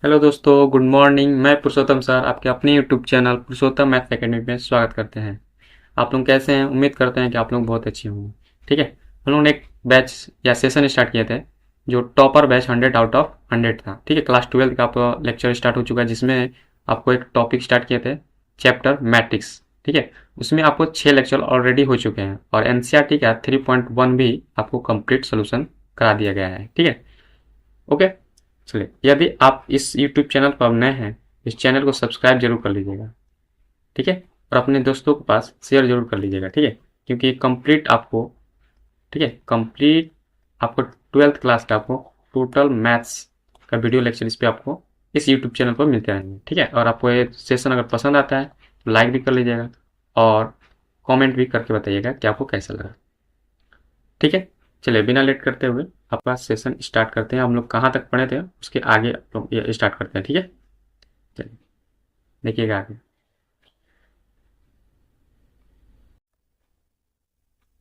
Hello दोस्तों, good morning. मैं पुरुषोत्तम sir आपके अपने यूट्यूब चैनल पुरुषोत्तम मैथ्स एकेडमी में स्वागत करते हैं। आप लोग कैसे हैं? उम्मीद करते हैं कि आप लोग बहुत अच्छे होंगे। ठीक है, हम लोगों ने एक बैच या सेशन स्टार्ट किए थे जो टॉपर बैच 100 आउट ऑफ 100 था। ठीक है, क्लास 12 का आपका लेक्चर स्टार्ट हो चुका है जिसमें आपको एक टॉपिक स्टार्ट किए थे, चैप्टर मैट्रिक्स। ठीक है, उसमें आपको 6 लेक्चर ऑलरेडी हो चुके हैं और एनसीईआरटी का 3.1 भी आपको कंप्लीट सोल्यूशन करा दिया गया है। ठीक है, ओके। चलिए, यदि आप इस यूट्यूब चैनल पर नए हैं, इस चैनल को सब्सक्राइब जरूर कर लीजिएगा। ठीक है, और अपने दोस्तों के पास शेयर जरूर कर लीजिएगा। ठीक है, क्योंकि कंप्लीट आपको, ठीक है, कंप्लीट आपको 12th क्लास का आपको टोटल मैथ्स का वीडियो लेक्चर इस पे आपको इस यूट्यूब चैनल पर मिलते रहेंगे। ठीक है, और आपको ये सेशन अगर पसंद आता है तो लाइक भी कर लीजिएगा और कमेंट भी करके बताइएगा कि आपको कैसा लगा। ठीक है, चलिए बिना लेट करते हुए आपका सेशन स्टार्ट करते हैं। हम लोग कहाँ तक पढ़े थे उसके आगे आप लोग ये स्टार्ट करते हैं। ठीक है, चलिए देखिएगा आगे।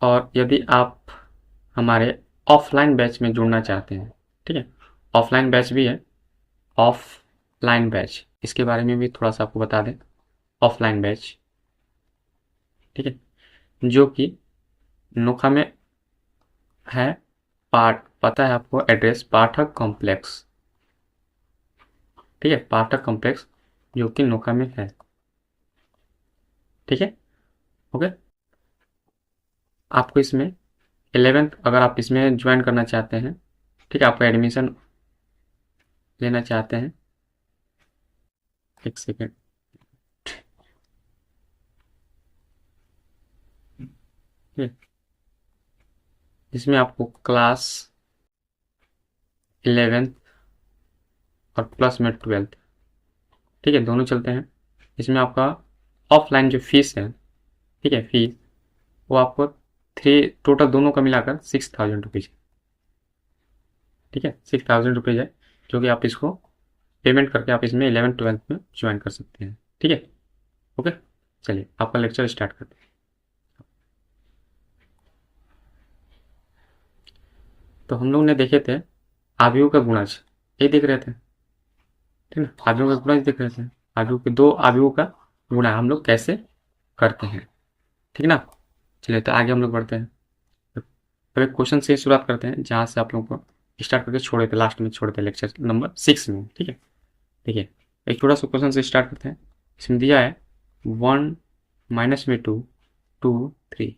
और यदि आप हमारे ऑफलाइन बैच में जुड़ना चाहते हैं, ठीक है, ऑफलाइन बैच भी है। ऑफलाइन बैच, इसके बारे में भी थोड़ा सा आपको बता दें। ऑफलाइन बैच, ठीक है, जो कि नोखा में है। पाठ पता है आपको, एड्रेस पाठक कॉम्प्लेक्स। ठीक है, पाठक कॉम्प्लेक्स जो कि नोखा में है। ठीक है, ओके। आपको इसमें 11th अगर आप इसमें ज्वाइन करना चाहते हैं, ठीक है, आपका एडमिशन लेना चाहते हैं, एक सेकेंड, ठीक है, जिसमें आपको क्लास 11th और प्लस में 12th, ठीक है, दोनों चलते हैं। इसमें आपका ऑफलाइन जो फीस है, ठीक है, फीस वो आपको थ्री टोटल दोनों का मिलाकर 6000 रुपीज़। ठीक है, 6000 रुपीज़ है, जो कि आप इसको पेमेंट करके आप इसमें 11th 12th में ज्वाइन कर सकते हैं। ठीक है, ओके। चलिए आपका लेक्चर स्टार्ट करते हैं। तो हम लोग ने देखे थे आव्यूह का गुणज, ये देख रहे थे, ठीक है ना, आव्यूह का गुणज देख रहे थे। आव्यूह के दो आव्यूह का गुणा हम लोग कैसे करते हैं, ठीक ना। चलिए तो आगे हम लोग बढ़ते हैं। तो एक क्वेश्चन से शुरुआत करते हैं जहाँ से आप लोगों को स्टार्ट करके छोड़े थे, लास्ट में छोड़े थे लेक्चर नंबर 6 में। ठीक है, देखिए एक छोटा सा क्वेश्चन से स्टार्ट करते हैं। इसमें दिया है 1 माइनस में 2 2 3,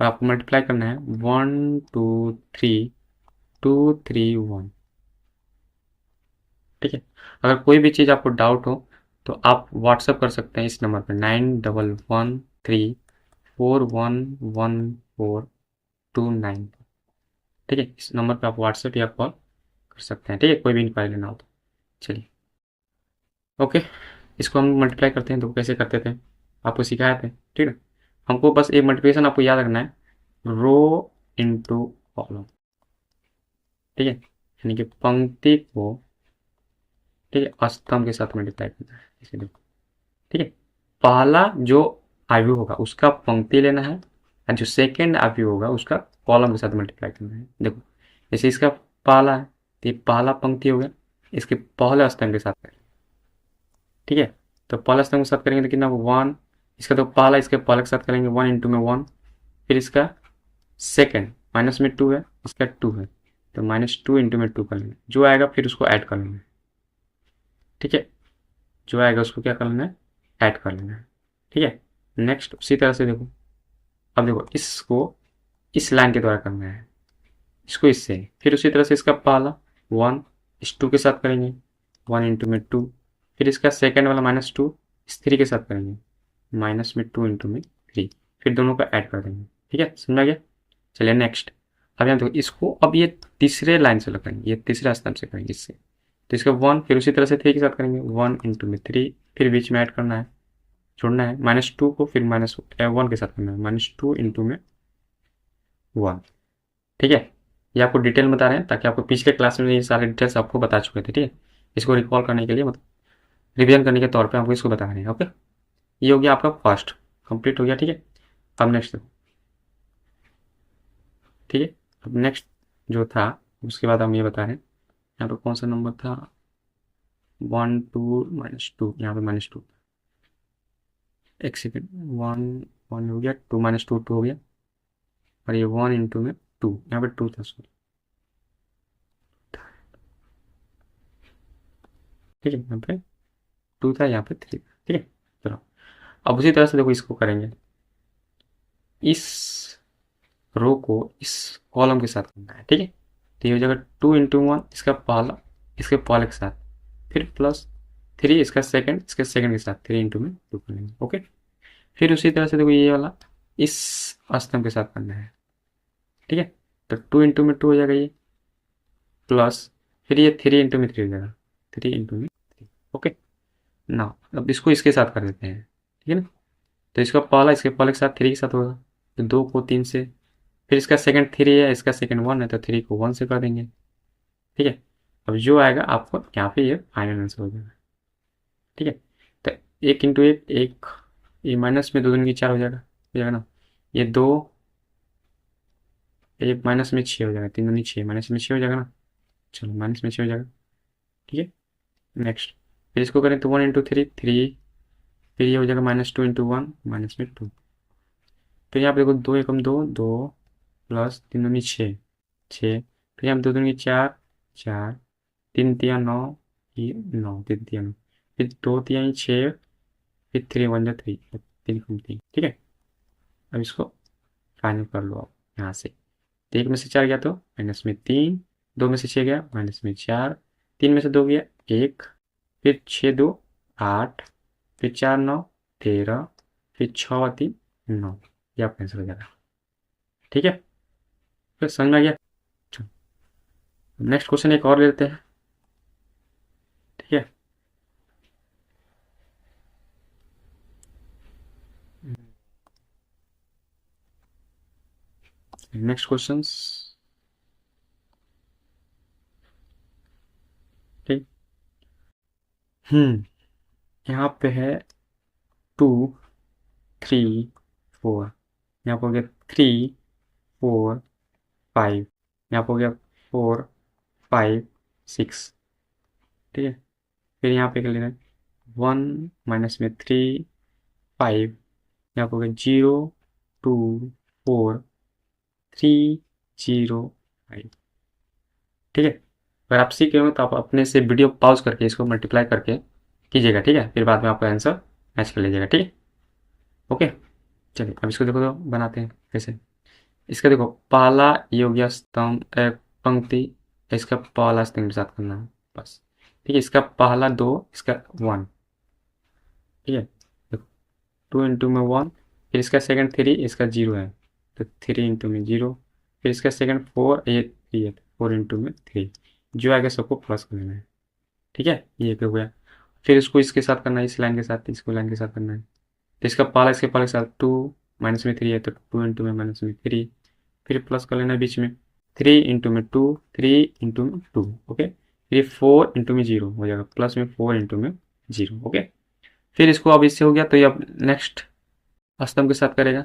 और आपको मल्टीप्लाई करना है 1 2 3 2 3 1। ठीक है, अगर कोई भी चीज़ आपको डाउट हो तो आप व्हाट्सअप कर सकते हैं इस नंबर पर 9113411429। ठीक है, इस नंबर पे आप व्हाट्सएप या कॉल कर सकते हैं। ठीक है, कोई भी इंक्वायरी लेना हो तो। चलिए, ओके, इसको हम मल्टीप्लाई करते हैं। तो कैसे करते थे आपको सिखाए थे, ठीक है। हमको बस एक मल्टीप्लिकेशन आपको याद रखना है, रो इंटू कॉलम। ठीक है, यानी कि पंक्ति को, ठीक है, स्तंभ के साथ मल्टीप्लाई करना है, इसे देखो। ठीक है, पहला जो आयु होगा उसका पंक्ति लेना है और जो सेकेंड आयु होगा उसका कॉलम के साथ मल्टीप्लाई करना है। देखो, जैसे इसका पहला है तो ये पहला पंक्ति हो गया, इसके पहले स्तंभ के साथ करें। ठीक है, तो पहला स्तंभ के साथ करेंगे तो कितना होगा 1। इसका तो पहला इसके पहले के साथ करेंगे 1 इंटू में 1। फिर इसका सेकेंड माइनस में 2 है, इसका 2 है, तो -2 इंटू में 2 कर लेंगे। जो आएगा फिर उसको ऐड कर लेंगे। ठीक है, जो आएगा उसको क्या कर लेना है, ऐड कर लेना है। ठीक है, नेक्स्ट उसी तरह से देखो। अब देखो इसको इस लाइन के द्वारा करना है, इसको इससे, फिर उसी तरह से इसका पहला 1 इस 2 के साथ करेंगे, 1 इंटू में 2। फिर इसका सेकेंड वाला -2 इस 3 के साथ करेंगे, -2 इंटू में 3। फिर दोनों का ऐड कर देंगे। ठीक है, समझा गया। चलिए नेक्स्ट। अब यहाँ देखो इसको, अब ये तीसरे लाइन से लगाएंगे, ये तीसरे स्तंभ से करेंगे इससे। तो इसका 1 फिर उसी तरह से 3 के साथ करेंगे, 1 इंटू में 3। फिर बीच में ऐड करना है, जोड़ना है -2 को, फिर -1 के साथ करना है, -2 इंटू में 1। ठीक है, ये आपको डिटेल में बता रहे हैं ताकि आपको पिछले क्लास में ये सारे डिटेल्स आपको बता चुके थे। ठीक है, इसको रिकॉल करने के लिए, मतलब रिवीजन करने के तौर पे आपको इसको बता रहे हैं। ओके, ये हो गया आपका फर्स्ट, कंप्लीट हो गया। ठीक है, अब नेक्स्ट। ठीक है, अब नेक्स्ट जो था उसके बाद हम ये बता रहे हैं, यहाँ पे कौन सा नंबर था, 1 2 -2, यहाँ पे -2, एक सेकेंड, 1 1 हो गया, 2 -2 2 हो गया, और ये 1 इंटू में 2, यहाँ पे 2 था सॉरी, ठीक है, यहाँ पे 2 था, यहाँ पे 3 था, ठीक है। चलो अब उसी तरह से देखो इसको करेंगे, इस रो को इस कॉलम के साथ करना है, ठीक है। तो ये हो जाएगा 2 × 1 इसका पहला, इसके पहले के साथ, फिर प्लस 3 इसका सेकंड, इसके सेकंड के साथ, 3 इंटू में 2 कर लेंगे, ओके। फिर उसी तरह से देखो ये वाला इस स्तंभ के साथ करना है, ठीक है। तो 2 इंटू में 2 हो जाएगा ये, प्लस फिर ये 3 इंटू में 3 हो जाएगा, 3 इंटू में 3, ओके ना। अब इसको इसके साथ कर देते हैं, ठीक है ना। तो इसका पहला इसके पहले के साथ 3 के साथ होगा, तो 2 को 3 से, फिर इसका सेकंड 3 है, इसका सेकंड 1 है, तो 3 को 1 से कर देंगे, ठीक है। अब जो आएगा आपको यहाँ पे ये फाइनल आंसर हो जाएगा, ठीक है। तो 1 इंटू 1 1, ये माइनस में 2 दूनी 4 हो जाएगा ना, ये 2, ये माइनस में 6 हो जाएगा, 3 दूनी 6, माइनस में 6 हो जाएगा ना, चलो माइनस में 6 हो जाएगा, ठीक है। नेक्स्ट फिर इसको करें तो 1 इंटू 3 3, फिर ये हो जाएगा -2 इंटू 1 -2, फिर यहाँ पे देखो 2 एकम 2 2, प्लस 3 दूनी 6 6, फिर यहाँ पे 2 दूनी 4 4, 3 तिया 9, ये 9 3 तिया 9, फिर 2 तिया 6, फिर 3 1 जा 3, 3 कम 3, ठीक है। अब इसको फाइनल कर लो आप यहाँ से, तो 1 में से 4 गया तो माइनस में 3, 2 में से 6 गया माइनस में 4, 3 में से 2 गया 1, फिर 6 2 8, फिर 4 9 13, फिर 6 3 9, ये आपका आंसर हो जाएगा, ठीक है। फिर समझ में आ गया। नेक्स्ट क्वेश्चन एक और लेते हैं, ठीक है। नेक्स्ट क्वेश्चंस, ठीक। यहाँ पे है 2 3 4, यहाँ पे हो गया 3 4 5, यहाँ पे हो गया 4 5 6, ठीक है। फिर यहाँ पे कर लेना 1 माइनस में 3 5, यहाँ पे हो गया 0 2 4 3 0 5, ठीक है। अगर आप सीख रहे हो तो आप अपने से वीडियो पॉज करके इसको मल्टीप्लाई करके कीजिएगा, ठीक है। फिर बाद में आपका आंसर मैच कर लीजिएगा, ठीक है, ओके। चलिए अब इसको देखो तो बनाते हैं कैसे। इसका देखो पहला ये हो गया स्तंभ, पंक्ति, इसका पहला स्तंभ के साथ करना है बस, ठीक है। इसका पहला 2, इसका 1, ठीक है। देखो 2 इंटू में 1, फिर इसका सेकंड 3, इसका 0 है, तो 3 इंटू में 0, फिर इसका सेकंड 4, ये 3 है, 4 इंटू में 3, जो आगे सबको प्लस कर लेना है, ठीक है। ये पे हो गया, फिर इसको इसके साथ करना है, इस लाइन के साथ, इसको लाइन के साथ करना है। तो इसका पहला इसके पहले के साथ 2 माइनस में 3 है, तो 2 इंटू में माइनस में 3, फिर प्लस कर लेना है बीच में, 3 इंटू में 2 3 इंटू में 2, ओके। फिर 4 इंटू में 0 हो जाएगा, प्लस में 4 इंटू में 0, ओके। फिर इसको अब इससे हो गया, तो ये अब नेक्स्ट स्तंभ के साथ करेगा,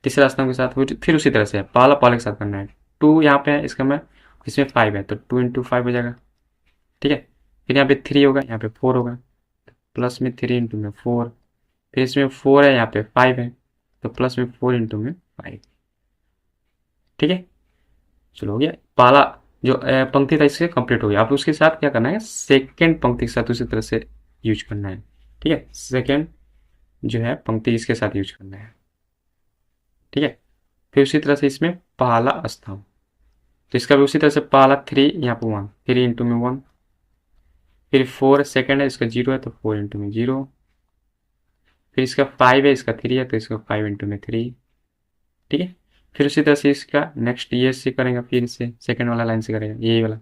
तीसरा स्तंभ के साथ, फिर उसी तरह से पहला पहले के साथ करना है। 2 यहाँ पे है, इसका में इसमें 5 है, तो 2 इंटू 5 हो जाएगा, ठीक है। फिर यहाँ पे 3 होगा, यहाँ पे 4 होगा, प्लस में 3 इंटू में 4, फिर इसमें 4 है, यहाँ पे 5 है, तो प्लस में 4 इंटू में 5, ठीक है। चलो हो गया, पहला जो पंक्ति था इससे कंप्लीट हो गया। अब उसके साथ क्या करना है, सेकेंड पंक्ति के साथ उसी तरह से यूज करना है, ठीक है। सेकेंड जो है पंक्ति इसके साथ यूज करना है, ठीक है। फिर उसी तरह से इसमें पहला स्तंभ, तो इसका भी उसी तरह से पहला 3, यहाँ पे 1, 3 इंटू में 1, फिर 4 सेकेंड है, इसका 0 है, तो 4 इंटू में 0, फिर इसका 5 है, इसका 3 है, तो इसका 5 इंटू में 3, ठीक है। फिर उसी तरह से इसका नेक्स्ट ये से करेगा, फिर से सेकेंड वाला लाइन से करेगा यही वाला,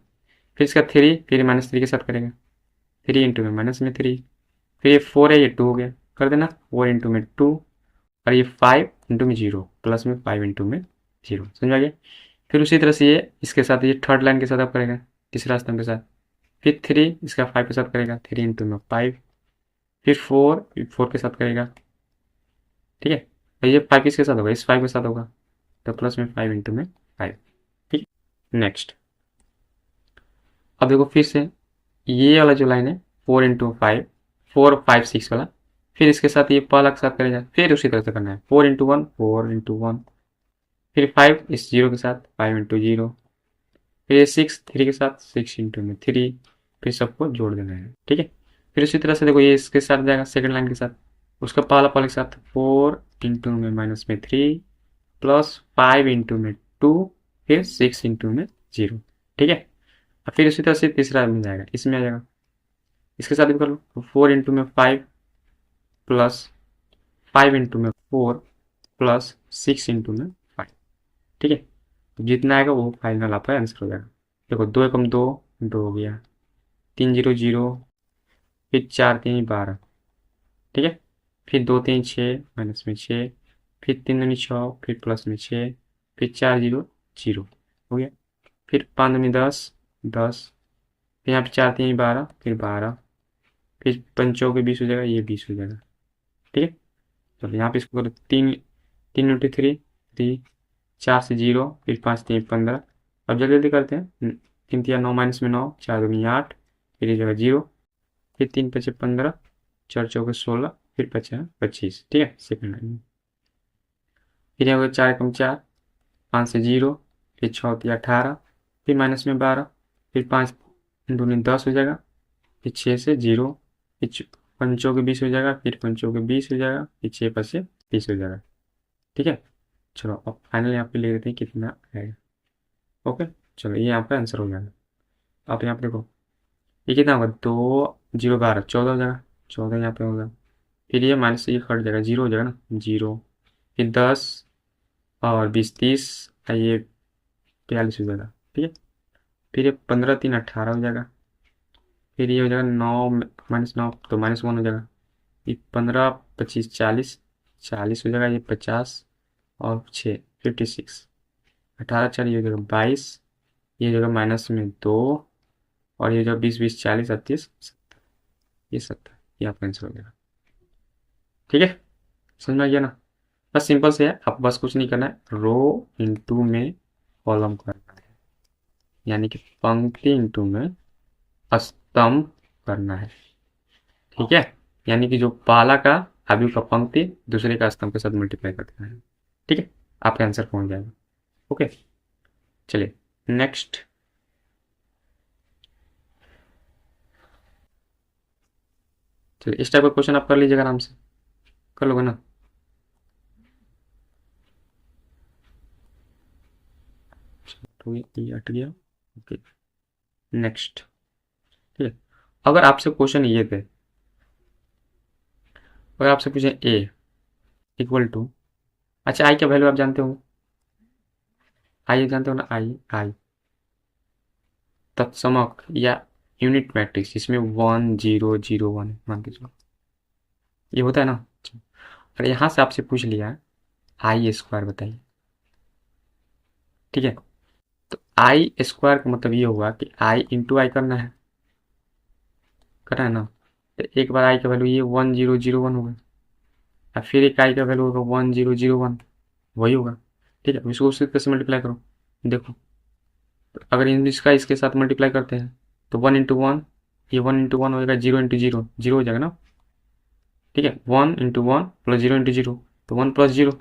फिर इसका 3, फिर -3 के साथ करेगा, 3 इंटू में माइनस में 3, फिर ये 4 है, ये 2 हो गया, कर देना 4 इंटू में 2, और ये 5 इंटू में 0, प्लस में 5 इंटू में 0, समझ आ गया। फिर उसी तरह से ये इसके साथ, ये थर्ड लाइन के साथ आप करेगा, तीसरा स्तंभ के साथ, फिर 3 इसका 5 के साथ करेगा, 3 इंटू में 5, फिर 4 के साथ करेगा, ठीक है। और ये 5 किसके साथ होगा, इस 5 के साथ होगा, तो प्लस में 5 इंटू में 5, ठीक है। नेक्स्ट अब देखो फिर से ये वाला जो लाइन है 4 इंटू 5, 4 5 6 वाला, फिर इसके साथ ये पहला के साथ करेगा, फिर उसी तरह से करना है 4 इंटू 1, 4 इंटू 1, फिर 5 इस जीरो के साथ 5 इंटू जीरो, फिर 6 3 के साथ 6 इंटू में 3, फिर सबको जोड़ देना है। ठीक है, फिर उसी तरह से देखो ये इसके साथ जाएगा सेकंड लाइन के साथ, उसका पहला पहले के साथ 4 इंटू में माइनस में 3 प्लस 5 इंटू में 2, फिर 6 इंटू में 0। ठीक है, और फिर उसी तरह से तीसरा में जाएगा, इसमें आ जाएगा, इसके साथ भी कर लो, 4 इंटू में 5 प्लस 5 इंटू में 4 प्लस 6 इंटू में 5। ठीक है, तो जितना आएगा वो फाइनल आपका आंसर हो जाएगा। देखो 2 एकम 2, 2 हो गया, 3 0 0, फिर 4 3 12। ठीक है, फिर 2 3 6 माइनस में 6, फिर 3 दूनी 6, फिर प्लस में 6, फिर 4 0 0 हो गया, फिर 5 दूनी 10 10, फिर यहाँ पे 4 3 12, फिर 12, फिर पंचों के 20 हो जाएगा, ये 20 हो जाएगा। ठीक है, चलो यहाँ पे इसको करो 3 3 इंटू 3 3, 4 से 0, फिर 5 3 15। अब जल्दी जल्दी करते हैं, 3 3 9 माइनस में 9, 4 दूनी 8, फिर ये जगह 0, फिर 3 5 15, 4 चौके 16, फिर 5 25। ठीक है, सेकंड लाइन में फिर यहाँ 4 कम 4, 5 से 0, फिर 6 3 18, फिर माइनस में 12, फिर 5 दूनी 10 हो जाएगा, फिर 6 से 0, फिर पंचों के 20 हो जाएगा, फिर पंचों के 20 हो जाएगा, फिर 6 5 से 30 हो जाएगा। ठीक है, चलो अब फाइनल यहाँ पे ले लेते हैं कितना आएगा। ओके, चलो ये यहाँ पे आंसर हो जाएगा। आप यहाँ पे देखो ये कितना होगा, 2 0 12 14 हो जाएगा, 14 यहाँ पे होगा, फिर ये माइनस से ये कट जाएगा, 0 हो जाएगा ना 0, फिर 10 और 20 30, ये 42 हो जाएगा। ठीक है, फिर ये 15 3 18 हो जाएगा, फिर ये हो जाएगा 9 माइनस 9 तो -1 हो जाएगा, ये 15 25 40 40 हो जाएगा, ये 50 और 6 56, 18 4 ये हो जाएगा 22, ये हो जाएगा माइनस में 2, और ये जो 20 20 40 38 70, ये 70, ये आपका आंसर हो जाएगा। ठीक है, समझ में आ गया ना, बस सिंपल से है, आप बस कुछ नहीं करना है, रो इंटू में कॉलम करना है, यानी कि पंक्ति इंटू में स्तंभ करना है। ठीक है, यानी कि जो पहला का अवयव का पंक्ति दूसरे का स्तंभ के साथ मल्टीप्लाई कर देना है। ठीक है, आपका आंसर पहुंच जाएगा। ओके, चलिए नेक्स्ट। चलिए इस टाइप का क्वेश्चन आप कर लीजिएगा, आराम से कर लोगे ना। तो ये हट गया। Okay, next. ठीक है, अगर आपसे क्वेश्चन ये थे, अगर आपसे पूछे ए इक्वल टू, अच्छा आई का वैल्यू आप जानते हो, आई जानते हो ना, आई आई तत्समक या यूनिट मैट्रिक्स जिसमें 1 0 0 1 मान के चलो, ये होता है ना। अगर यहाँ से आपसे पूछ लिया आई स्क्वायर बताइए, ठीक है, तो आई स्क्वायर का मतलब ये हुआ कि आई इंटू आई करना है ना, तो एक बार आई का वैल्यू ये 1 0 0 1 होगा, और फिर एक आई का वैल्यू होगा 1 0 0 1, वही होगा। ठीक है, अब इसको उसी तरह से मल्टीप्लाई करो, देखो तो अगर इसका इसके साथ मल्टीप्लाई करते हैं तो 1 इंटू 1, ये 1 इंटू 1 होगा, 0 इंटू 0 0 हो जाएगा ना। ठीक है, 1 इंटू 1 प्लस 0 इंटू 0 तो 1 प्लस 0,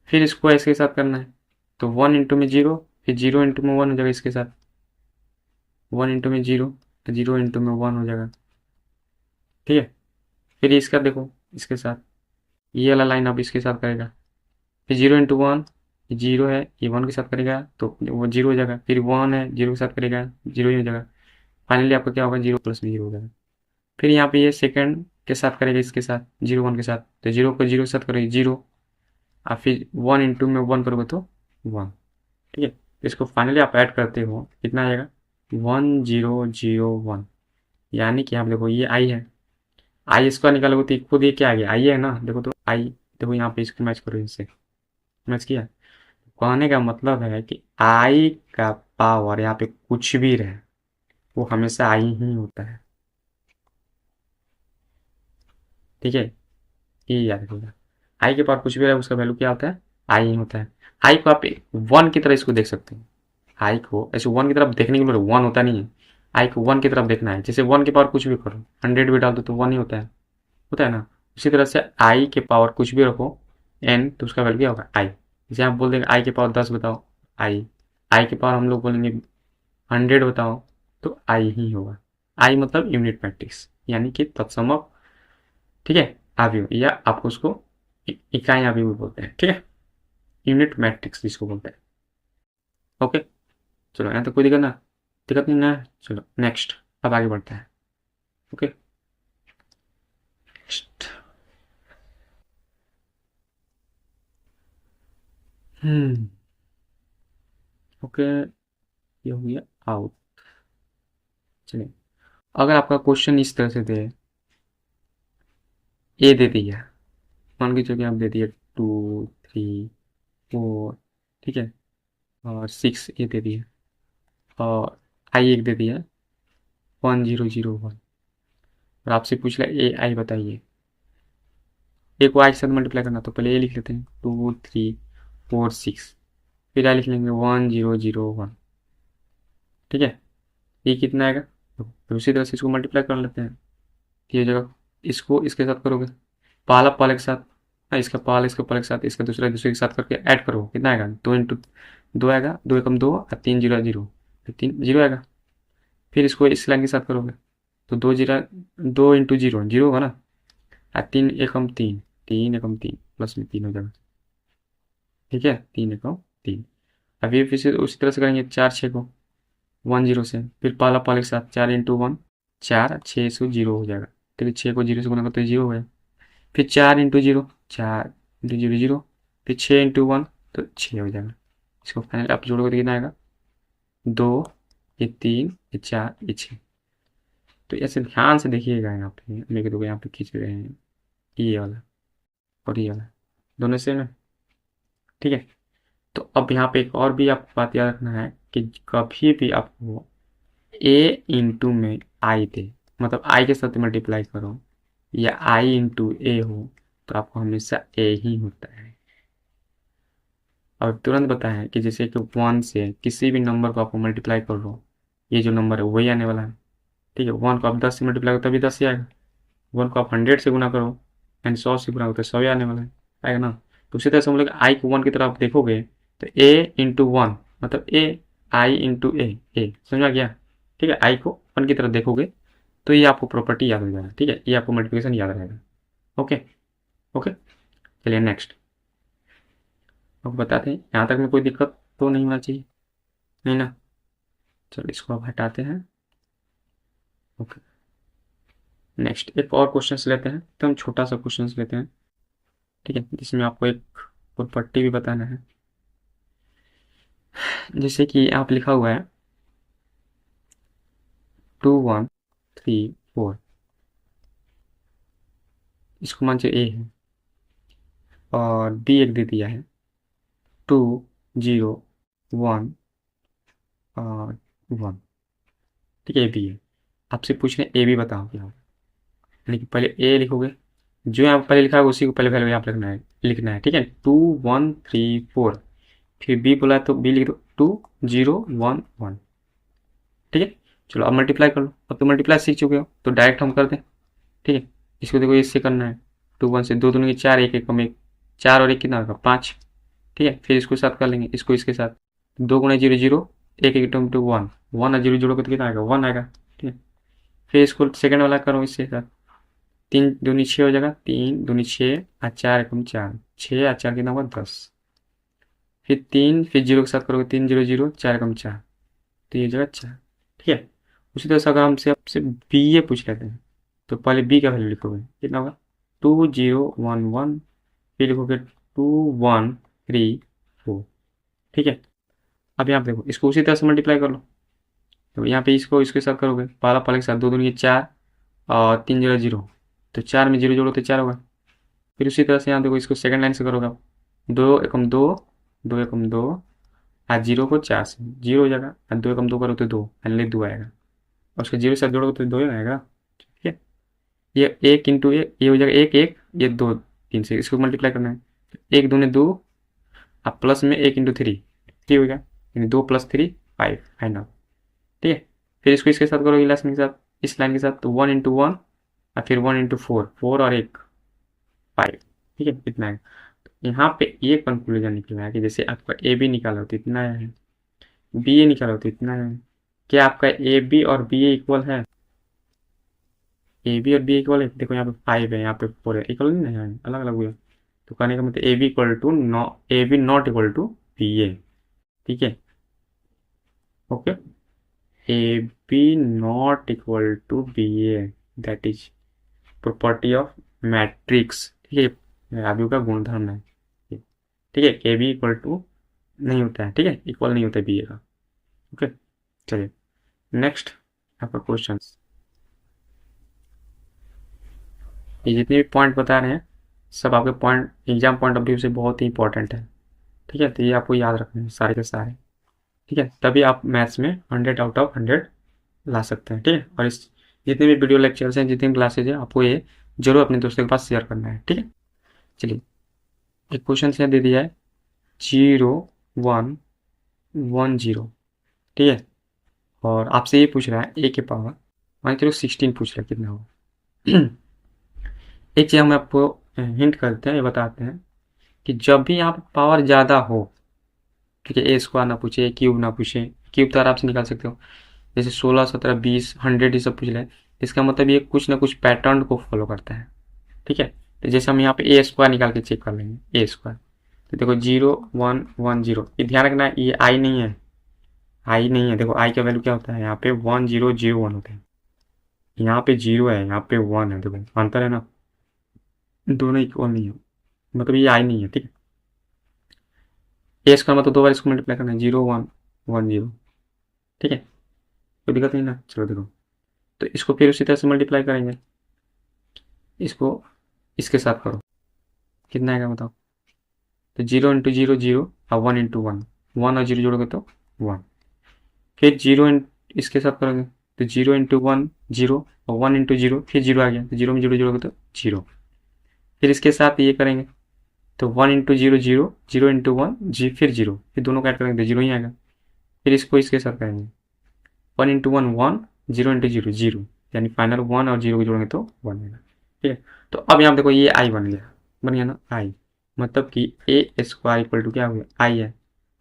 फिर इसको इसके साथ करना है तो 1 इंटू में 0, फिर 0 इंटू में 1 हो जाएगा, इसके साथ 1 इंटू में 0 तो 0 इंटू में 1 हो जाएगा। ठीक है, फिर इसका देखो इसके साथ ये वाला लाइन अब इसके साथ करेगा, फिर 0 इंटू 1, जीरो है, ये 1 के साथ करेगा तो वो 0 हो जाएगा, फिर 1 है 0 के साथ करेगा 0 ही हो जाएगा, फाइनली आपका क्या होगा 0 प्लस 0 हो जाएगा। फिर यहाँ पे ये सेकंड के साथ करेगा, इसके साथ 0 1 के साथ, तो 0 को 0 के साथ करेगा 0, और फिर 1 इंटू में 1 करोगे तो 1। ठीक है, तो इसको फाइनली आप ऐड करते हो कितना आएगा 1 0 0 1, यानी कि आप देखो ये आई है, आई स्क्वायर निकालोगे तो खुद ये क्या आ गया आई है ना, देखो तो आई, देखो यहाँ पे इसको मैच करो, इससे मैच किया। कहने का मतलब है कि आई का पावर यहाँ पे कुछ भी रहे वो हमेशा आई ही होता है। ठीक है, ये याद रखिएगा, आई के पावर कुछ भी रहे उसका वैल्यू क्या होता है, आई ही होता है। आई को आप वन की तरह इसको देख सकते हैं, आई को ऐसे वन की तरफ देखने के लिए वन होता नहीं है, आई को 1 की तरफ देखना है। जैसे 1 की पावर कुछ भी करो, 100 भी डाल दो तो 1 ही होता है ना। उसी तरह से आई के पावर कुछ भी रखो एन, तो उसका वैल्यू क्या होगा आई। जैसे आप बोल देंगे आई के पावर 10 बताओ, आई के पावर हम लोग बोलेंगे 100 बताओ, तो आई ही होगा। आई मतलब यूनिट मैट्रिक्स, यानी कि तत्सम, ठीक है, आव्यूह, या आपको उसको इकाई आव्यूह बोलते हैं, ठीक है, यूनिट मैट्रिक्स जिसको बोलते हैं। ओके, चलो यहाँ तक कोई दिक्कत नहीं ना। चलो नेक्स्ट, अब आगे बढ़ते हैं। ओके नेक्स्ट, हम्म ओके, ये हो गया आउट। चलिए, अगर आपका क्वेश्चन इस तरह से दे, ए दे दिया, मान के चलिए आप दे दिए 2 3 4, ठीक है, और 6 ए दे दिया, और आई एक दे दिया 1001, और आपसे पूछ लिया ए आई बताइए, ए को आई के साथ मल्टीप्लाई करना, तो पहले ए लिख लेते हैं 2 3 4 6, फिर आई लिख लेंगे 1001, ठीक है, ये कितना आएगा, तो उसी तरह से इसको मल्टीप्लाई कर लेते हैं। ये जगह इसको इसके साथ करोगे, पाला पाले के साथ, इसका पाल इसके पाले के साथ, इसका दूसरा दूसरे के साथ करके ऐड करो, कितना आएगा 2 आएगा, 2 एकम 2 और 3 जीरो जीरो, तो 3 जीरो आएगा। फिर इसको इस लाइन के साथ करोगे, तो 2 जीरो, 2 इंटू जीरो जीरो होगा ना, और 3 एकम 3, 3 एकम 3 प्लस में 3 हो जाएगा, ठीक है, 3 एकम 3। अभी फिर से उसी तरह से करेंगे 4 6 को 10 से, फिर पाला पाले के साथ 4 इंटू 1, 4 6 से जीरो हो जाएगा, ठीक है, 6 को जीरो से गुना करते जीरो हो जाएगा। फिर 4 into zero, 4 into zero zero, फिर 6 इंटू 1, तो 6 हो जाएगा। इसको फाइनल आप जोड़ोगे तो कितना आएगा, 2, ये 3, ये 4, ये 6। तो ऐसे ध्यान से देखिएगा, यहाँ पे मेरे को यहाँ पे खींच रहे हैं, ये वाला और ये वाला दोनों सेम है, ठीक है। तो अब यहाँ पे एक और भी आपको बात याद रखना है कि कभी भी आपको ए इंटू में आई दे, मतलब आई के साथ मल्टीप्लाई करो, या आई इंटू ए हो, तो आपको हमेशा ए ही होता है। और तुरंत बताएं कि जैसे कि 1 से किसी भी नंबर को आपको मल्टीप्लाई कर लो, ये जो नंबर है वही आने वाला है, ठीक है। 1 को आप 10 से मल्टीप्लाई करो तभी 10 ही आएगा, 1 को आप 100 से गुना करो एंड 100 से गुना करो तो 100 ही आने वाला है, आएगा ना। तो उसी तरह से हम लोग आई को 1 की तरफ देखोगे, तो ए इंटू 1 मतलब ए, आई इंटू ए, समझ आ गया, ठीक है। आई को 1 की तरफ देखोगे तो ये आपको प्रॉपर्टी याद हो जाएगा, ठीक है, ये आपको मल्टीप्लिकेशन याद रहेगा। ओके ओके, चलिए नेक्स्ट, अब बताते हैं, यहाँ तक में कोई दिक्कत तो नहीं होना चाहिए, नहीं ना। चलो इसको अब हटाते हैं। ओके, नेक्स्ट एक और क्वेश्चन लेते हैं, एकदम छोटा सा क्वेश्चन लेते हैं, ठीक है, जिसमें आपको एक प्रॉपर्टी भी बताना है। जैसे कि यहाँ पे लिखा हुआ है 2 1 3 4, इसको मान चाहिए ए है, और बी एक दे दिया है 2 0 1 और 1, ठीक है, ए बी है। आपसे पूछ रहे हैं ए बी बताओ क्या होगा, यानी कि पहले ए लिखोगे, जो यहाँ पहले लिखा है उसी को पहले वैल्यू यहाँ पे लिखना है, ठीक है, 2 1 3 4, फिर बी बोला है तो बी लिख दो 2 0 1 1, ठीक है। चलो अब मल्टीप्लाई कर लो, अब तो मल्टीप्लाई सीख चुके हो तो डायरेक्ट हम कर दें, ठीक है। इसको देखो इससे करना है, 2 1 से 2 दूनी की 4, एक एक कम एक, 4 और एक कितना होगा 5, ठीक है। फिर इसको साथ कर लेंगे, इसको इसके साथ, 2 गुना 0 0, एक एक टू 1 1 और 0 जोड़ोगे तो कितना आएगा 1 आएगा, ठीक है। फिर इसको सेकंड वाला करो इससे साथ, 3 दूनी 6 हो जाएगा, 3 दूनी 6 और 4 एकम 4, 6 और 4 कितना होगा 10, फिर 3, फिर 0 के साथ करोगे 3 0 0, 4 एकम 4, तो ये हो जाएगा 4, ठीक है। उसी तरह से अगर हमसे आपसे बी ए पूछ लेते हैं, तो पहले बी का वैल्यू लिखोगे, कितना होगा 2 0 1 1, फिर लिखोगे 2 1 3 4, ठीक है। अब यहाँ पे देखो इसको उसी तरह से मल्टीप्लाई कर लो, तो यहाँ पे इसको इसके साथ करोगे, पाला पाला के साथ, 2 दूनी 4 और 3 0 0, तो 4 में 0 जोड़ो तो 4 होगा। फिर उसी तरह से यहाँ देखो इसको सेकंड लाइन से करोगे आप, 2 एकम 2, 2 एकम 2, और 0 को 4 से 0 हो जाएगा, और 2 एकम 2 करो तो 2, फाइनली 2 आएगा, और उसके 0 से साथ जोड़ोगे तो 2 ही आएगा, ठीक है। ये 1 इंटू ये हो जाएगा 1 1, ये 2 3 से इसको मल्टीप्लाई करना है, 1 दूने 2, अब प्लस में 1 इंटू 3 3 हो गया, यानी 2 + 3 5 फाइनल, ठीक है। फिर इसको इसके साथ करोगे लाइन के साथ, इस लाइन के साथ, तो 1 इंटू 1 और फिर 1 इंटू 4, 4 और 1 5, ठीक है, इतना है। तो यहाँ पे ये कंक्लूजन निकला है कि जैसे आपका ए बी निकाला हो तो इतना है, बी ए निकाला हो तो इतना है। क्या आपका ए बी और बी ए इक्वल है? ए बी और बी इक्वल है, देखो यहाँ पे 5 है, यहाँ पे 4 है, इक्वल नहीं है, अलग अलग हुआ। तो कहने का मतलब ए बी इक्वल टू नॉ, A B not equal to B A, ठीक है, okay. A B not equal to B A, that is property of matrix, ठीक है, आयु का गुणधर्म है, ठीक है। ए बी इक्वल टू नहीं होता है, ठीक है, इक्वल नहीं होता है बी ए का, ओके। चलिए नेक्स्ट आपका क्वेश्चन, ये जितने भी पॉइंट बता रहे हैं सब आपके point exam point of view से बहुत ही इंपॉर्टेंट है, ठीक है। तो ये आपको याद रखना है सारे के सारे, ठीक है, तभी आप मैथ्स में 100 आउट ऑफ 100 ला सकते हैं, ठीक है। और इस जितने भी वीडियो लेक्चर्स हैं, जितनी क्लासेज हैं, आपको ये जरूर अपने दोस्तों के पास शेयर करना है, ठीक है। चलिए एक क्वेश्चन से दे दिया है 0 1 1 0, ठीक है, और आपसे ये पूछ रहा है ए के पावर मान चलो 16 पूछ रहा है कितना होगा। एक चीज़ हम आपको हिंट करते हैं, ये बताते हैं कि जब भी यहाँ पर पावर ज़्यादा हो, ठीक है, ए स्क्वायर ना पूछे, क्यूब ना पूछे, क्यूब तो आराम से निकाल सकते हो, जैसे 16 17 20 100 ये सब पूछ ले, इसका मतलब ये कुछ ना कुछ पैटर्न को फॉलो करता है, ठीक है। तो जैसे हम यहाँ पे ए स्क्वायर निकाल के चेक कर लेंगे, ए स्क्वायर, तो देखो 0 1 1 0, ये ध्यान रखना ये आई नहीं है, आई नहीं है, देखो आई का वैल्यू क्या होता है, यहाँ पे 1 0 0 1 होता है, यहाँ पे 0 है, यहाँ पे 1 है, देखो अंतर है ना, दोनों इक्वल नहीं है, मतलब ये आई नहीं है, ठीक है। ए स्क्वायर मतलब 2 बार इसको मल्टीप्लाई करना है, 0 1 1 0, ठीक है, कोई दिक्कत नहीं ना। चलो देखो, तो इसको फिर उसी तरह से मल्टीप्लाई करेंगे, इसको इसके साथ करो, कितना आएगा बताओ। तो 0 इंटू 0 0 और 1 इंटू 1, 1 और 0 जोड़ोगे तो 1, फिर 0 इसके साथ करोगे तो 0 इंटू 1 0 और 1 इंटू 0, फिर 0 आ गया, तो 0 में 0 जोड़ोगे तो 0, फिर इसके साथ ये करेंगे तो 1 इंटू 0 0, 0 इंटू 1 जी, फिर 0, फिर दोनों का ऐड करेंगे तो 0 ही आएगा, फिर इसको इसके साथ करेंगे 1 इंटू 1 1, 0 इंटू 0 0, यानी फाइनल 1 और 0 को जोड़ेंगे तो 1 आएगा, ठीक है। तो अब यहाँ देखो ये आई बन गया ना आई, मतलब कि ए स्क्वायर इक्वल टू क्या हो गया आई है,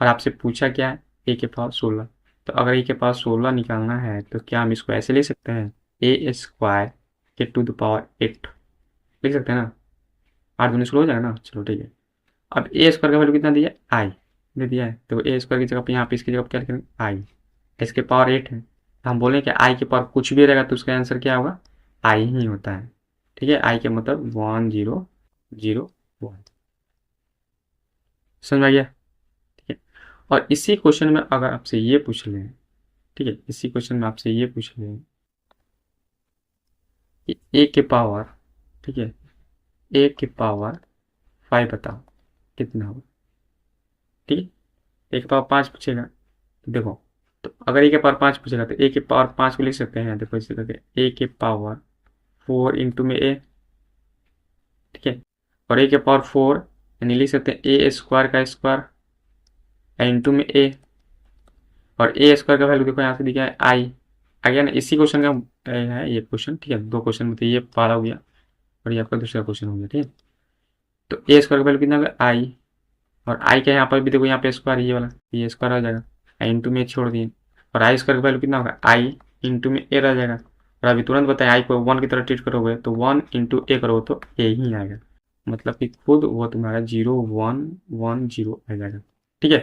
और आपसे पूछा क्या है ए के पावर 16, तो अगर ए के पावर 16 निकालना है तो क्या हम इसको ऐसे लिख सकते हैं, ए स्क्वायर के टू द पावर 8 लिख सकते हैं ना, 8 दूनी 16 हो जाएगा ना, चलो ठीक है। अब ए स्क्वायर का वैल्यू कितना दिया आई दे दिया है, तो ए स्क्वायर की जगह पे यहाँ पे इसकी जगह पे क्या लिखेंगे आई, इसके पावर 8 है, तो हम बोलें कि आई के पावर कुछ भी रहेगा तो उसका आंसर क्या होगा आई ही होता है, ठीक है। आई के मतलब 1 0 0 1, समझ में आ गया, ठीक है। और इसी क्वेश्चन में अगर आपसे ये पूछ लें, ठीक है, इसी क्वेश्चन में आपसे ये पूछ लें कि ए के पावर, ठीक है, ए के पावर 5 बताओ कितना होगा, ठीक है। ए के पावर 5 पूछेगा तो देखो, तो अगर ए के पावर 5 पूछेगा तो ए के पावर 5 को लिख सकते हैं, देखो इसे करके ए के पावर 4 इंटू में ए, ठीक है, और ए के पावर 4 यानी लिख सकते हैं ए स्क्वायर का स्क्वायर इंटू में ए, और ए स्क्वायर का वैल्यू देखो यहाँ से दिखा है आई, आ गया ना, इसी क्वेश्चन का है ये क्वेश्चन, ठीक है। दो क्वेश्चन में तो ये पारा हो गया और ये आपका दूसरा क्वेश्चन हो गया, ठीक है। तो ए स्क्वायर का वैल्यू कितना होगा आई, और आई का यहाँ पर भी देखो यहाँ पे स्क्वायर ये वाला, ये स्क्वायर हो जाएगा, इंटू में छोड़ दिए, और आई स्क्वायर का वैल्यू कितना होगा आई इंटू में ए रह जाएगा, और अभी तुरंत बताएं आई को 1 की तरह ट्रीट करोगे तो 1 इंटू ए करोगे तो ए ही आएगा, मतलब कि खुद वो तुम्हारा 0 1 1 0 आ जाएगा, ठीक है।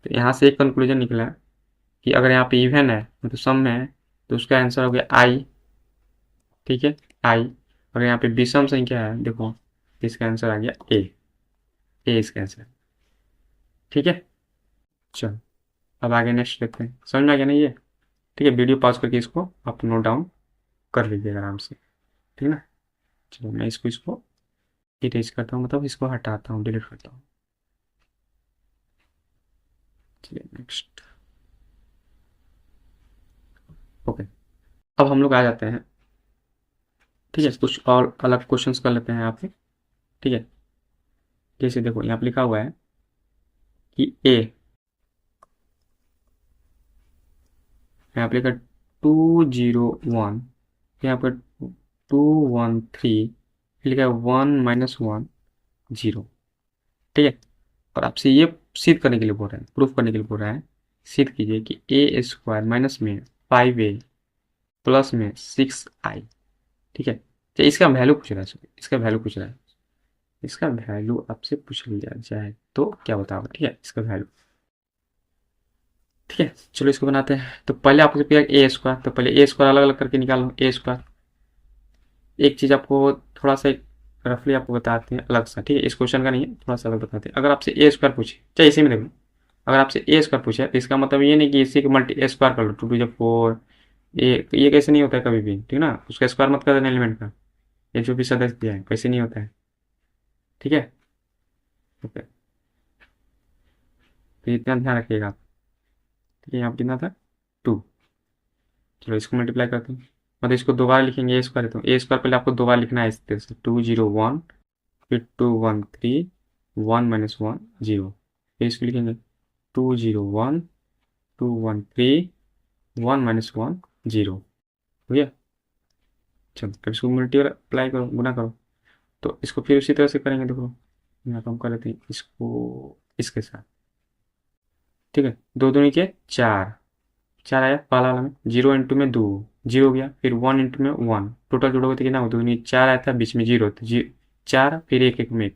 तो यहाँ से एक कंक्लूजन निकला कि अगर यहाँ पे इवन है मतलब सम में है तो उसका आंसर हो गया आई, ठीक है, आई, और यहाँ पे विषम संख्या है देखो, इसका आंसर आ गया ए इसका आंसर, ठीक है। चलो अब आगे नेक्स्ट देखते हैं, समझ में आ गया ना ये, ठीक है। वीडियो पॉज करके इसको आप नोट डाउन कर लीजिएगा आराम से, ठीक है ना। चलो मैं इसको इरेज करता हूँ, मतलब इसको हटाता हूँ, डिलीट करता हूँ, चलिए नेक्स्ट, ओके। अब हम लोग आ जाते हैं, ठीक है, कुछ और अलग क्वेश्चंस कर लेते हैं यहाँ पे, ठीक है। जैसे देखो यहाँ पे लिखा हुआ है कि ए, यहाँ पे लिखा 201, यहाँ पर 213, फिर लिखा है 1 - 1 0। ठीक है, और आपसे ये सिद्ध करने के लिए बोल रहे हैं, प्रूफ करने के लिए बोल रहा है, सिद्ध कीजिए कि ए स्क्वायर माइनस में 5a प्लस में 6i। ठीक है, तो इसका वैल्यू पूछ रहा है, इसका वैल्यू पूछ रहा है, इसका वैल्यू आपसे पूछ लिया जाए तो क्या बताओगे? ठीक है, इसका वैल्यू। ठीक है, चलो इसको बनाते हैं। तो पहले आपको किया ए स्क्वायर, तो पहले ए स्क्वायर अलग अलग करके निकाल लो। ए स्क्वायर, एक चीज आपको थोड़ा सा रफली आपको बताते हैं अलग सा। ठीक है, इस क्वेश्चन का नहीं है, थोड़ा सा अलग बताते हैं। अगर आपसे ए स्क्वायर पूछे, चाहे इसी में देखो, अगर आपसे ए स्क्वायर पूछे तो इसका मतलब ये नहीं कि इसी को मल्टी ए स्क्वायर कर लो, 2 टू द 4। ये कैसे नहीं होता है कभी भी, ठीक ना, उसका स्क्वायर मत कर देना एलिमेंट का। ये जो भी सदस्य दिया है वैसे नहीं होता है। ठीक है, ओके, तो इतना ध्यान रखिएगा आप। ठीक है, यहाँ पे कितना था? 2। चलो इसको मल्टीप्लाई करते हैं, मतलब इसको दोबारा लिखेंगे ए स्क्वायर, तो ए स्क्वायर पहले आपको दोबारा लिखना है इस तरह से, 201, फिर 213, 1 - 1 0। फिर इसको लिखेंगे 201, 213, 1 - 1 0। हो गया। चलो फिर इसको मल्टीप्लाई करो, गुना करो। तो इसको फिर उसी तरह से करेंगे, देखो यहाँ तो हम कर लेते हैं इसको इसके साथ। ठीक है, दो दूनी के 4, 4 आया पहला वाला में, 0 × 2 0 हो गया, फिर 1 × 1 टोटल जोड़ोगे तो कितना हो, दो दूनी 4 आया था, बीच में 0 तो 4, फिर एक एक में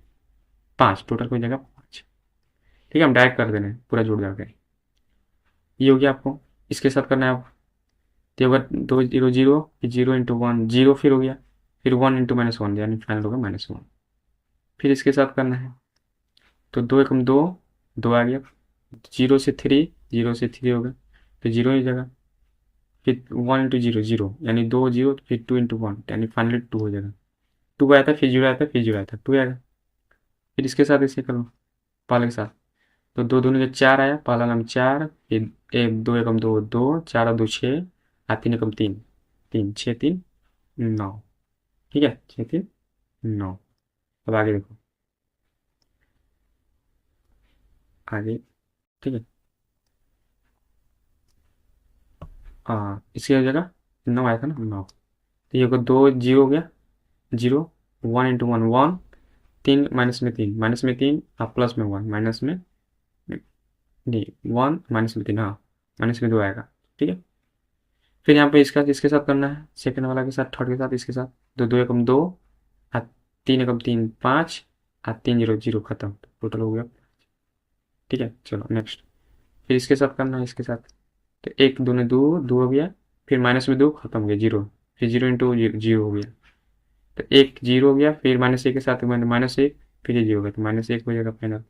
5, टोटल हो जाएगा 5। ठीक है, हम डायरेक्ट कर देना है, पूरा जोड़ जाएगा। ये हो गया आपको, इसके साथ करना है आप। तो अगर 2 0 0, फिर 0 × 1 0, फिर हो गया, फिर 1 × -1 यानी फाइनल होगा -1। फिर इसके साथ करना है, तो 2 × 2 2 आ गया, 0 से 3, 0 से 3 होगा, तो 0 ही जगह, फिर 1 × 0 0 यानी 2 0, फिर 2 × 1 यानी फाइनली 2 हो जाएगा। 2 आया था, फिर 0 आया था, फिर 0 आया था, 2 आएगा। फिर इसके साथ इसे कर लो, पहले के साथ। तो दो दूनी के 4 आया, पहला नाम 4, फिर 2 × 2 2, 4 और 2 6, 3 × 3 3, 6 3 9। ठीक है, 6 3 9। अब आगे देखो, आगे। ठीक है, हाँ इसकी जगह 9 आया था ना, 9। तो ये को 2 0 हो गया, 0, 1 × 1 1, 3 -में 3 अब प्लस में 1 माइनस में, नहीं 1 -में 3, हाँ -में 2 आएगा। ठीक है, फिर यहाँ पे इसका इसके साथ करना है, सेकंड वाला के साथ, थर्ड के साथ, इसके साथ। तो 2 × 2 आ 3 × 3 5, 3 0 0 खत्म, टोटल हो गया। ठीक है, चलो नेक्स्ट। फिर इसके साथ करना है, इसके साथ। तो 1 2 2 2 हो गया, फिर -में 2 खत्म हो गया 0, फिर 0 × 0 हो गया, तो 1 0 हो गया, फिर -1 के साथ -1, फिर ये 0 हो गया, तो -1 हो जाएगा फाइनल।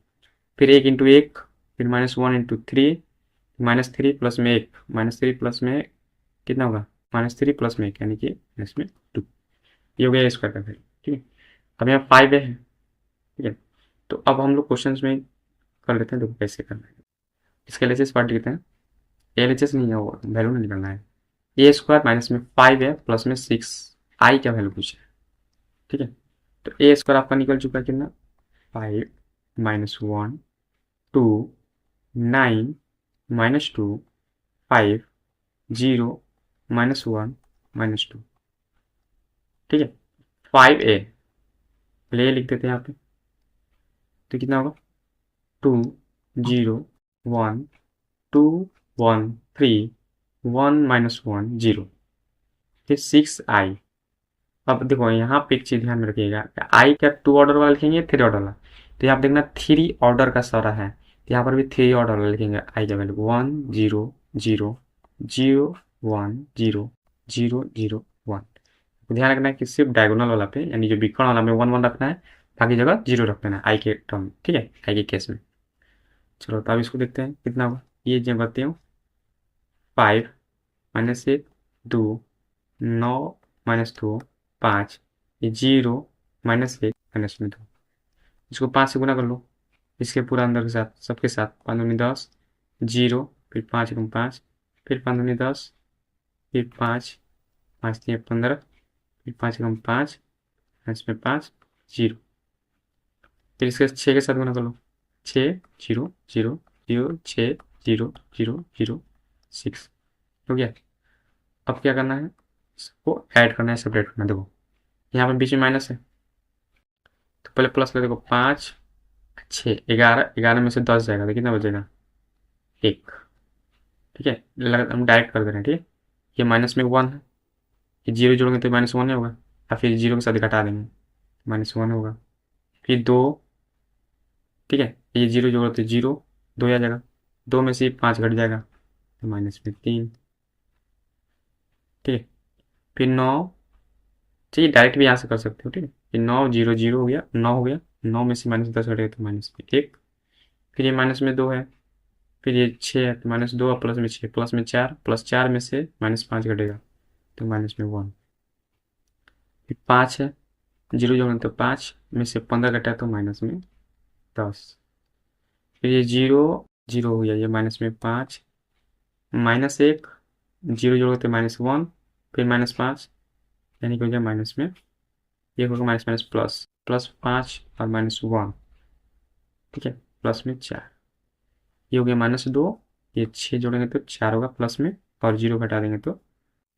फिर 1 × 1, फिर -1 × 3, -3 प्लस में 1, -3 प्लस में कितना होगा, -3 प्लस में 1 यानी कि -में 2। ये हो गया स्क्वायर का वैल्यू। ठीक है, अब यहाँ 5 है। ठीक है, तो अब हम लोग क्वेश्चन में कर लेते हैं, देखो कैसे करना है। इसका एलएचएस पार्ट लिखते हैं, एलएचएस नहीं है वो, वैल्यू नहीं निकालना है। ए स्क्वायर माइनस में 5 है प्लस में 6 आई का वैल्यू पूछे। ठीक है, तो ए स्क्वायर आपका निकल चुका है कितना, 5 -1 2 9 -2 5 0 -1 -2। ठीक है, 5a ले लिख देते हैं यहाँ पे, तो कितना होगा, 2 0 1 2 1 3 1 -1 0, फिर 6i। अब देखो यहाँ पे एक चीज ध्यान में रखिएगा, आई का 2 ऑर्डर वाला लिखेंगे, 3 ऑर्डर वाला, तो यहाँ पे देखना 3 ऑर्डर का सारा है, तो यहाँ पर भी 3 ऑर्डर वाला लिखेंगे। आई का वैल्यू 1 0 0 0 1 0 0 0 1। ध्यान रखना है कि सिर्फ डायगोनल वाला पे, यानी जो बिखर वाला में 1 1 रखना है, बाकी जगह 0 रख देना है आई के टर्म। ठीक है, आई के केस में। चलो तो अब इसको देखते हैं कितना होगा। ये जो बताते हूँ, 5 -1 2 9 -2 5, ये 0 -1 -2, इसको 5 से गुना कर लो, इसके पूरा अंदर के साथ सबके साथ, 5 दूनी 10 0, फिर 5 × 5, फिर 5 दूनी 10, फिर 5 5 3 15, फिर 5 × 5 इसमें 5 0, फिर इसके 6 के साथ गुना कर लो, 6 0 0 0 6 0 0 0 6 हो गया। अब क्या करना है, इसको ऐड करना है, सेपरेट करना है। देखो यहाँ पे बीच में माइनस है, तो पहले प्लस कर, देखो 5 6 11, 11 में से 10 जाएगा तो कितना बचेगा, 1। ठीक है, हम डायरेक्ट कर दे रहे हैं। ठीक है, ये माइनस में 1 है, ये जीरो जोड़ेंगे तो माइनस 1 ही होगा, या फिर जीरो के साथ घटा देंगे, -1 होगा। फिर 2, ठीक है, ये जीरो जोड़ो तो जीरो, 2 आ जाएगा, 2 में से 5 घट जाएगा तो -3। ठीक है, फिर 9, चाहिए डायरेक्ट भी यहाँ से कर सकते हो। ठीक है, फिर 9 जीरो जीरो हो गया, 9 हो गया, 9 में से -10 घटेगा तो -1। फिर ये माइनस में 2 है, फिर ये 6 है तो -2 और प्लस में 6, प्लस में 4, प्लस 4 में से -5 घटेगा तो -1। फिर 5 है, जीरो जोड़ेंगे तो 5 में से 15 घटा तो -10। फिर ये जीरो जीरो हो गया, ये -5, -1, जीरो जोड़ोगे तो -1, फिर -5, यानी कि हो गया माइनस में, ये होगा माइनस माइनस प्लस, +5 और -1। ठीक है, प्लस में 4, ये हो गया -2, ये 6 जोड़ेंगे तो 4 होगा प्लस में, और जीरो घटा देंगे तो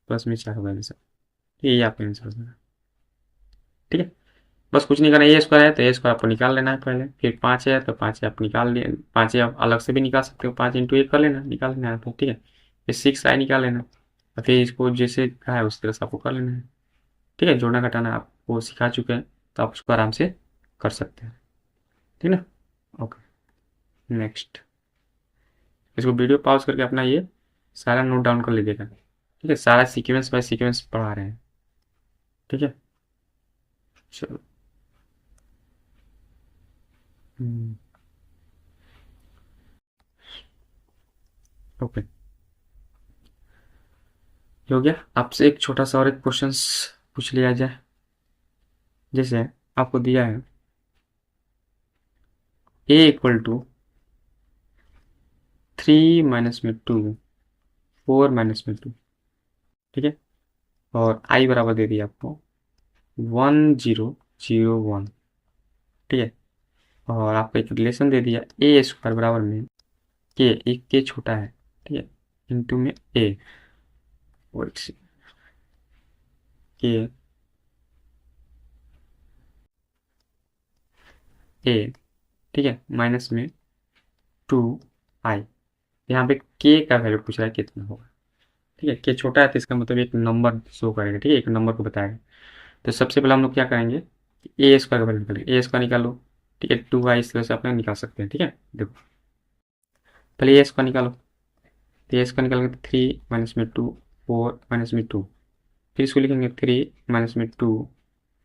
प्लस में 4 होगा आंसर। ये आपका आंसर होगा। ठीक है, बस कुछ नहीं करना, ए स्क्वायर है तो ए स्क्वायर आपको निकाल लेना है पहले, फिर 5 है तो 5 आप निकाल लिए, 5 आप अलग से भी निकाल सकते हो, 5 इंटू 1 कर लेना, निकाल लेना है आपको। ठीक है, फिर 6i निकाल लेना, और फिर इसको जैसे कहा है उस तरह से आपको कर लेना है। ठीक है, जोड़ना घटाना आपको सिखा चुके हैं तो आप उसको आराम से कर सकते हैं। ठीक है ना, ओके। नेक्स्ट, इसको वीडियो पॉज करके अपना ये सारा नोट डाउन कर लीजिएगा। ठीक है, सारा सीक्वेंस बाय सीक्वेंस पढ़ा रहे हैं। ठीक है, चलो। ओके, हो गया। आपसे एक छोटा सा और एक क्वेश्चन पूछ लिया जाए। जैसे आपको दिया है a = 3 - 2, 4 - 2। ठीक है, और i बराबर दे दिया आपको 1001। ठीक है, और आपको एक रिलेशन दे दिया a² बराबर में के, एक के छोटा है। ठीक है, इंटू में ए, के ए, ठीक है, माइनस में 2i। यहाँ पे के का वैल्यू पूछ रहा है कितना होगा। ठीक है, के छोटा है तो इसका मतलब एक नंबर शो करेगा। ठीक है, एक नंबर को बताएगा। तो सबसे पहले हम लोग क्या करेंगे, ए स्क्वायर का वैल्यू निकालेंगे, ए स्क्वायर निकालो। ठीक है, 2i इस तरह से अपने निकाल सकते हैं। ठीक है, देखो पहले ए स्क्वायर निकालो, तो ए स्क्वायर निकालेंगे तो 3 - 2, 4 - 2, फिर इसको लिखेंगे 3 - 2,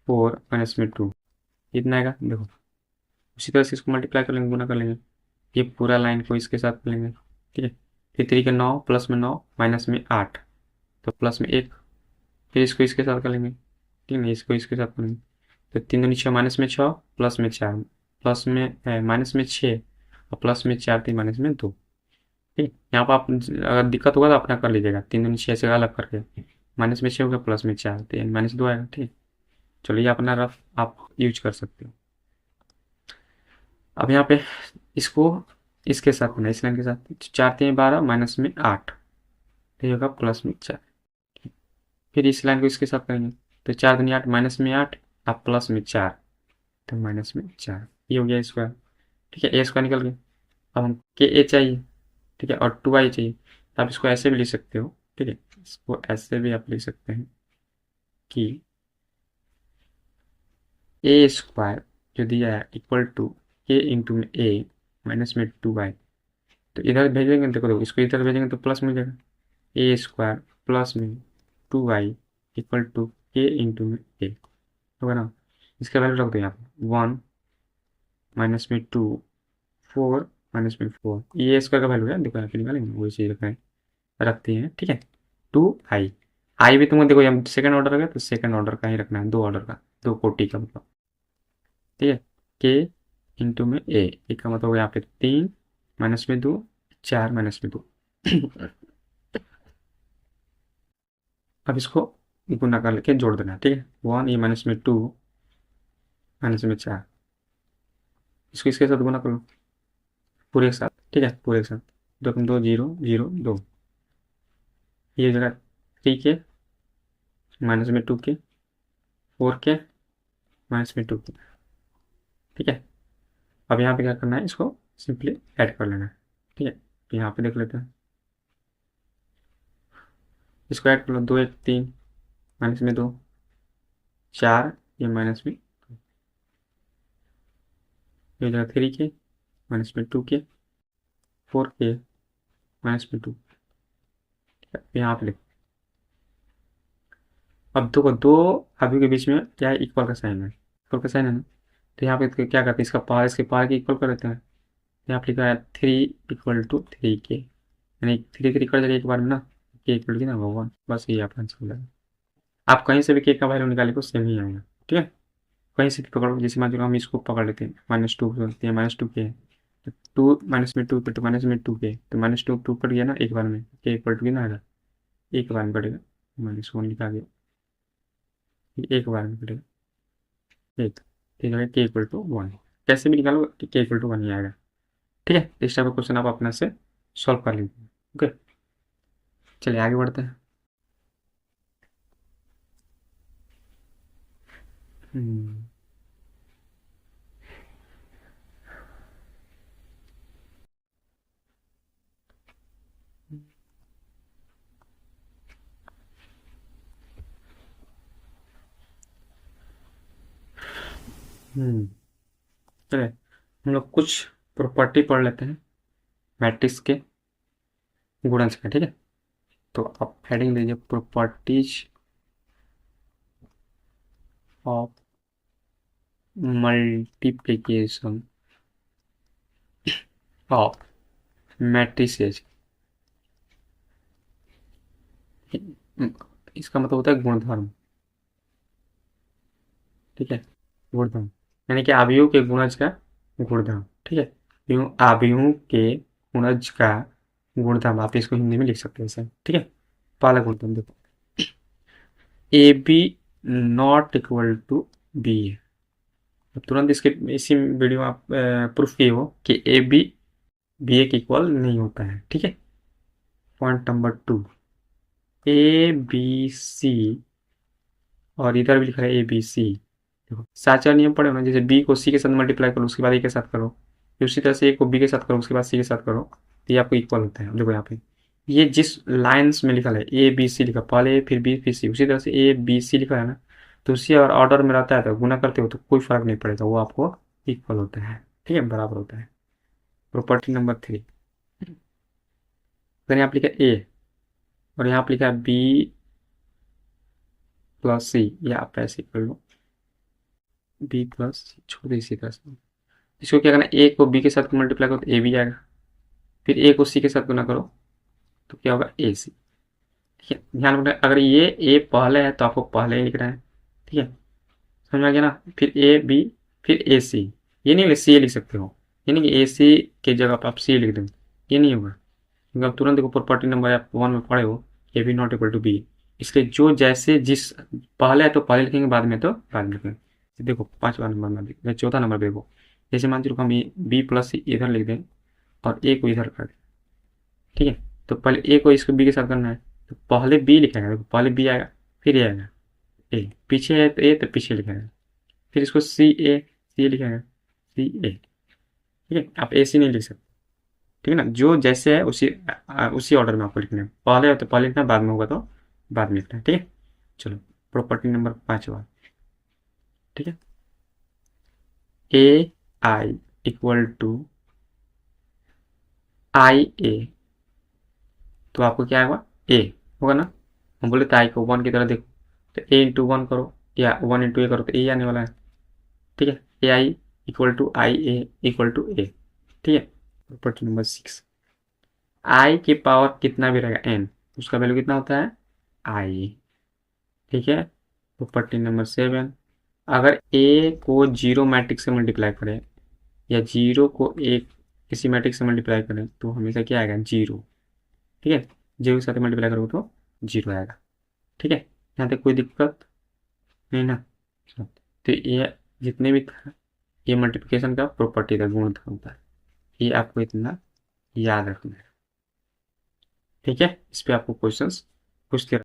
4 - 2, इतना आएगा। देखो उसी तरह से इसको मल्टीप्लाई कर लेंगे, गुना कर लेंगे, ये पूरा लाइन को इसके साथ कर लेंगे। ठीक है, फिर 3 के 9, प्लस में 9, माइनस में 8, तो प्लस में 1, फिर इसको इसके साथ कर लेंगे। ठीक है, इसको इसके साथ करेंगे तो 3 दूनी 6, -6, प्लस में 4, प्लस में माइनस में 6, और प्लस में 4, 3 -2। ठीक है, यहाँ पर आप अगर दिक्कत होगा तो अपना कर लीजिएगा, 3 दूनी 6 से अलग करके, -6 होगा, प्लस में 4 तो -2 आएगा। ठीक है, चलो ये अपना रफ आप यूज कर सकते हो। अब यहाँ पे इसको इसके साथ करना, इस लाइन के साथ, 4 3 12, माइनस में 8, तो ये होगा प्लस में 4। फिर इस लाइन को इसके साथ करेंगे तो 4 दूनी 8, माइनस में 8, अब प्लस में 4, तो माइनस में 4, ये हो गया स्क्वायर। ठीक है, ए स्क्वायर निकल गया। अब हम के ए चाहिए। ठीक है, और 2i चाहिए, तो आप इसको ऐसे भी लिख सकते हो। ठीक है, इसको ऐसे भी आप लिख सकते हैं कि ए स्क्वायर जो दिया है इक्वल टू के इंटू में ए माइनस में 2i, तो इधर भेजेंगे, देखो इसको इधर भेजेंगे तो प्लस मिल जाएगा, ए स्क्वायर प्लस में 2i इक्वल टू के इंटू में ए, होगा ना। इसका वैल्यू रख दो यहाँ पे 1 -2, 4 -4, ये स्क्वायर का वैल्यू है, देखो यहाँ पे निकालेंगे वही चीज़ रखते हैं। ठीक है, 2i, आई भी तुमको देखो यहाँ सेकंड ऑर्डर है तो सेकंड ऑर्डर का ही रखना है, 2 ऑर्डर का, 2 कोटि का मतलब। ठीक है, के इंटू में ए का मतलब यहाँ पे 3 -2, 4 -2। अब इसको गुना कर लेके जोड़ देना। ठीक है, 1 ये -2 -4, इसको इसके साथ गुना कर लो पूरे के साथ। ठीक है, पूरे के साथ, 2 2 0 0 2, ये हो जाएगा 3k माइनस में 2k, 4k माइनस में 2k। ठीक है, अब यहाँ पे क्या करना है, इसको सिंपली ऐड कर लेना है। ठीक है, तो यहाँ पे देख लेते हैं, इसको ऐड कर लो, 2 1 3 माइनस में 2 4, ये माइनस में, ये जगह 3k माइनस में 2k, 4k माइनस में 2। यहाँ पे लिख, अब दो अभी के बीच में क्या है, इक्वल का साइन है, इक्वल का साइन है ना, तो यहाँ पे क्या करते हैं, इसका पावर इसके पावर के इक्वल कर देते हैं। यहाँ पे लिखा है 3 = 3k, यानी 3 कर जाएगा एक बार में ना, के इक्वल की ना 1, बस ये आपका आंसर हो जाएगा। आप कहीं से भी के का वैल्यू निकाले को सेम ही आएगा। ठीक है, कहीं से भी पकड़ो, जैसे मान लो हम इसको पकड़ लेते हैं, -2 -2 के, तो 2 माइनस में 2 तो माइनस में 2 के, तो -2 कट गया ना एक बार में, के इक्वल टू ना आएगा, एक बार में कटेगा, -1 लिखा गया, एक बार में कटेगा एक, ठीक है, के इक्वल टू 1, कैसे भी निकालो के इक्वल टू 1 ही आएगा। ठीक है, इस टाइप का क्वेश्चन आप अपने से सॉल्व कर लीजिए। ओके, चलिए आगे बढ़ते हैं। हम्म हम्म, चलिए हम लोग कुछ प्रॉपर्टी पढ़ लेते हैं मैट्रिक्स के गुणज का। ठीक है, तो आप हेडिंग लीजिए, properties of multiplication of matrices. इसका मतलब होता है गुणधर्म। ठीक है, गुणधर्म यानी कि अवयव के गुणज का गुणधर्म। ठीक है, अवयवों के गुणज का गुणधर्म, आप इसको हिंदी में लिख सकते हैं सर। ठीक है, पहला गुणधर्म देखो, A B not equal to B है, तो तुरंत इसके इसी वीडियो में आप प्रूफ किए हो कि ए बी बी ए के इक्वल नहीं होता है। ठीक है, point number 2, A B C, और इधर भी लिखा है ए बी सी। देखो साचार नियम पढ़े हो ना, जैसे बी को सी के साथ मल्टीप्लाई करो, उसके बाद ए के साथ करो, फिर उसी तरह से ए को बी के साथ करो, उसके बाद सी के साथ करो, तो ये आपको इक्वल होता है। देखो यहाँ पे ये जिस लाइन्स में लिखा है ए बी सी लिखा, पहले ए फिर बी फिर सी, उसी तरह से ए बी सी लिखा है ना, तो उसी और ऑर्डर में रहता है, तो गुना करते हो तो कोई फर्क नहीं पड़ेगा, वो आपको इक्वल होता है। ठीक है, बराबर होता है। प्रॉपर्टी नंबर 3, फिर यहाँ पे लिखा ए और यहाँ पे लिखा है बी प्लस सी, या आप ऐसे कर लो, बी प्लस सी छोड़ दे इसी तरह से। इसको क्या करना है, ए को बी के साथ मल्टीप्लाई करो तो ए बी आएगा, फिर ए को सी के साथ गुना करो तो क्या होगा, ए सी। ठीक है, ध्यान रखना, अगर ये ए पहले है तो आपको पहले ही लिखना है। ठीक है, समझ में आ गया ना, फिर ए बी फिर ए सी, ये नहीं सी ए लिख सकते हो, यानी कि ए सी की जगह पर आप सी लिख दें, ये नहीं होगा, क्योंकि आप तुरंत देखो प्रॉपर्टी नंबर आप 1 में पढ़े हो, A B not equal to B, इसलिए जो जैसे जिस पहले है तो पहले लिखेंगे, बाद में तो बाद में लिखेंगे। देखो 5वां नंबर में या 4था नंबर देखो, जैसे मान लो हम बी प्लस सी इधर लिख दें और ए को इधर कर दें। ठीक है, तो पहले ए को इसको बी के साथ करना है, तो पहले बी लिखेगा, देखो पहले बी आएगा फिर ए आएगा, ए पीछे है तो ए तो पीछे लिखेगा, फिर इसको सी ए लिखेगा, सी ए। ठीक है, आप ए सी नहीं लिख सकते। ठीक है ना, जो जैसे है उसी ऑर्डर में आपको लिखना है, पहले हो तो पहले लिखना है, बाद में होगा तो बाद में लिखना है। ठीक है, चलो प्रॉपर्टी नंबर 5वां। ठीक है, A I equal to I ए, तो आपको क्या आएगा, ए होगा ना, हम बोले तो आई को 1 की तरह देखो, तो ए इंटू 1 करो या 1 इंटू ए करो तो ए आने वाला है। ठीक है, A I equal to I A equal to A. ठीक है, प्रॉपर्टी नंबर 6, आई की पावर कितना भी रहेगा एन, उसका वैल्यू कितना होता है आई। ठीक है, प्रॉपर्टी नंबर 7, अगर ए को जीरो मैट्रिक्स से मल्टीप्लाई करें या जीरो को एक किसी मैट्रिक्स से मल्टीप्लाई करें तो हमेशा क्या आएगा, जीरो। ठीक है, जीरो के साथ मल्टीप्लाई करोगे तो जीरो आएगा। ठीक है, यहाँ तक कोई दिक्कत नहीं ना। तो ये जितने भी था ये मल्टीप्लिकेशन का प्रॉपर्टी का गुण होता है, ये आपको इतना याद रखना है। ठीक है, इस पे आपको क्वेश्चंस पूछते